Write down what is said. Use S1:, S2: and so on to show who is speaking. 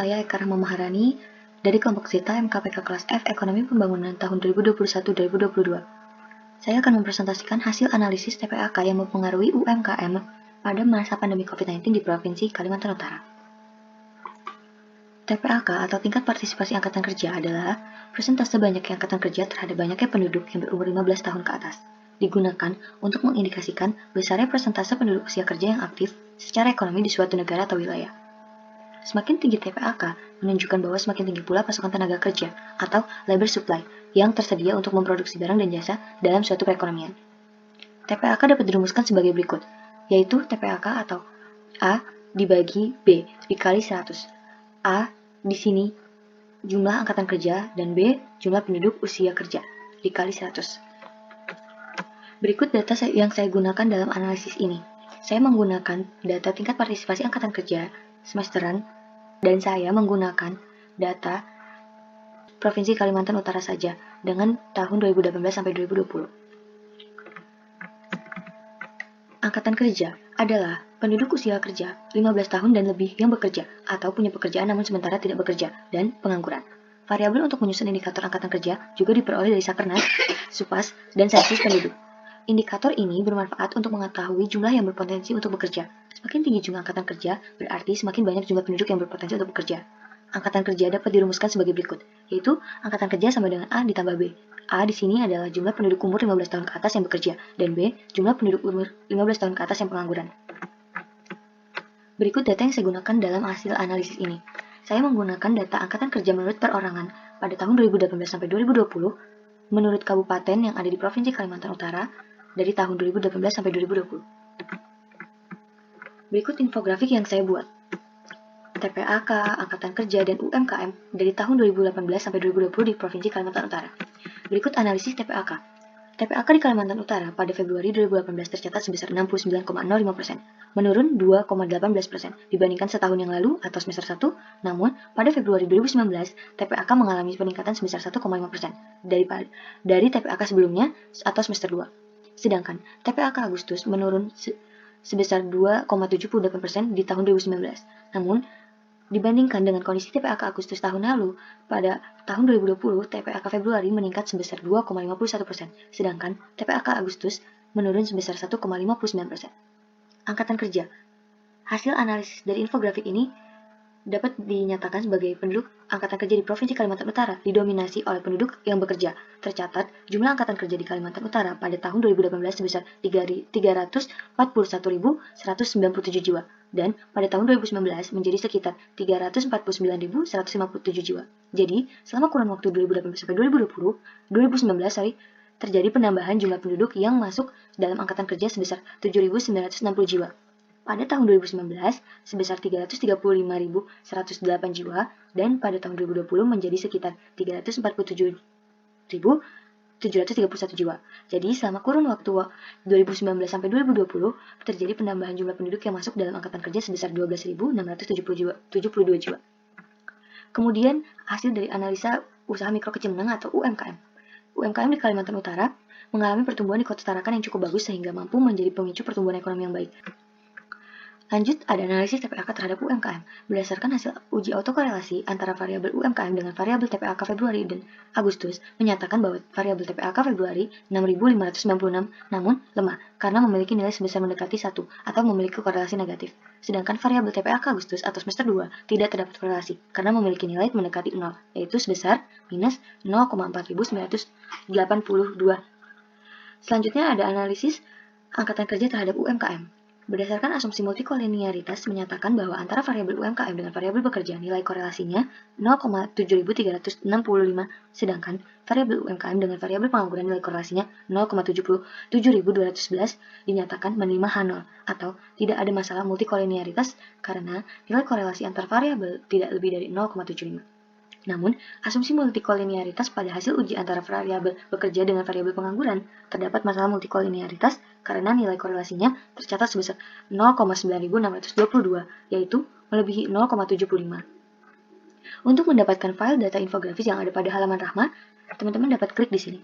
S1: Saya Eka Rahma Maharani dari kelompok Zeta MKPK kelas F Ekonomi Pembangunan tahun 2021-2022. Saya akan mempresentasikan hasil analisis TPAK yang mempengaruhi UMKM pada masa pandemi COVID-19 di Provinsi Kalimantan Utara. TPAK atau tingkat partisipasi angkatan kerja adalah persentase banyaknya angkatan kerja terhadap banyaknya penduduk yang berumur 15 tahun ke atas. Digunakan untuk mengindikasikan besarnya persentase penduduk usia kerja yang aktif secara ekonomi di suatu negara atau wilayah. Semakin tinggi TPAK menunjukkan bahwa semakin tinggi pula pasokan tenaga kerja atau labor supply yang tersedia untuk memproduksi barang dan jasa dalam suatu perekonomian. TPAK dapat dirumuskan sebagai berikut, yaitu TPAK atau A dibagi B dikali 100. A di sini jumlah angkatan kerja dan B jumlah penduduk usia kerja dikali 100. Berikut data yang saya gunakan dalam analisis ini. Saya menggunakan data tingkat partisipasi angkatan kerja semesteran, dan saya menggunakan data Provinsi Kalimantan Utara saja dengan tahun 2018 sampai 2020. Angkatan kerja adalah penduduk usia kerja 15 tahun dan lebih yang bekerja atau punya pekerjaan namun sementara tidak bekerja dan pengangguran. Variabel untuk menyusun indikator angkatan kerja juga diperoleh dari Sakernas, Supas, dan Sensus Penduduk. Indikator ini bermanfaat untuk mengetahui jumlah yang berpotensi untuk bekerja. Semakin tinggi jumlah angkatan kerja, berarti semakin banyak jumlah penduduk yang berpotensi untuk bekerja. Angkatan kerja dapat dirumuskan sebagai berikut, yaitu angkatan kerja sama dengan A ditambah B. A di sini adalah jumlah penduduk umur 15 tahun ke atas yang bekerja, dan B jumlah penduduk umur 15 tahun ke atas yang pengangguran. Berikut data yang saya gunakan dalam hasil analisis ini. Saya menggunakan data angkatan kerja menurut perorangan pada tahun 2018 sampai 2020 menurut kabupaten yang ada di Provinsi Kalimantan Utara dari tahun 2018 sampai 2020. Berikut infografik yang saya buat. TPAK, Angkatan Kerja, dan UMKM dari tahun 2018 sampai 2020 di Provinsi Kalimantan Utara. Berikut analisis TPAK. TPAK di Kalimantan Utara pada Februari 2018 tercatat sebesar 69,05%, menurun 2,18% dibandingkan setahun yang lalu atau semester 1, namun pada Februari 2019 TPAK mengalami peningkatan sebesar 1,5% dari TPAK sebelumnya atau semester 2. Sedangkan TPAK Agustus menurun sebesar 2,78% di tahun 2019. Namun, dibandingkan dengan kondisi TPAK Agustus tahun lalu, pada tahun 2020 TPAK Februari meningkat sebesar 2,51%, sedangkan TPAK Agustus menurun sebesar 1,59%. Angkatan kerja. Hasil analisis dari infografik ini dapat dinyatakan sebagai penduduk angkatan kerja di Provinsi Kalimantan Utara didominasi oleh penduduk yang bekerja. Tercatat jumlah angkatan kerja di Kalimantan Utara pada tahun 2018 sebesar 341.197 jiwa dan pada tahun 2019 menjadi sekitar 349.157 jiwa. Jadi, selama kurun waktu 2018 sampai 2019 terjadi penambahan jumlah penduduk yang masuk dalam angkatan kerja sebesar 7.960 jiwa. Pada tahun 2019 sebesar 335.108 jiwa dan pada tahun 2020 menjadi sekitar 347.731 jiwa. Jadi selama kurun waktu 2019 sampai 2020 terjadi penambahan jumlah penduduk yang masuk dalam angkatan kerja sebesar 12.672 jiwa. Kemudian hasil dari analisa usaha mikro kecil menengah atau UMKM. UMKM di Kalimantan Utara mengalami pertumbuhan di Kota Tarakan yang cukup bagus sehingga mampu menjadi pemicu pertumbuhan ekonomi yang baik. Lanjut, ada analisis TPAK terhadap UMKM. Berdasarkan hasil uji autokorelasi antara variabel UMKM dengan variabel TPAK Februari dan Agustus, menyatakan bahwa variabel TPAK Februari 6.596 namun lemah karena memiliki nilai sebesar mendekati 1 atau memiliki korelasi negatif. Sedangkan variabel TPAK Agustus atau semester 2 tidak terdapat korelasi karena memiliki nilai mendekati 0, yaitu sebesar minus 0,4982. Selanjutnya ada analisis angkatan kerja terhadap UMKM. Berdasarkan asumsi multikolinearitas menyatakan bahwa antara variabel UMKM dengan variabel bekerja nilai korelasinya 0,7365 sedangkan variabel UMKM dengan variabel pengangguran nilai korelasinya 0,77211 dinyatakan menerima H0 atau tidak ada masalah multikolinearitas karena nilai korelasi antar variabel tidak lebih dari 0,75. Namun, asumsi multikolinearitas pada hasil uji antara variabel bekerja dengan variabel pengangguran terdapat masalah multikolinearitas karena nilai korelasinya tercatat sebesar 0,9622, yaitu melebihi 0,75. Untuk mendapatkan file data infografis yang ada pada halaman Rahma, teman-teman dapat klik di sini.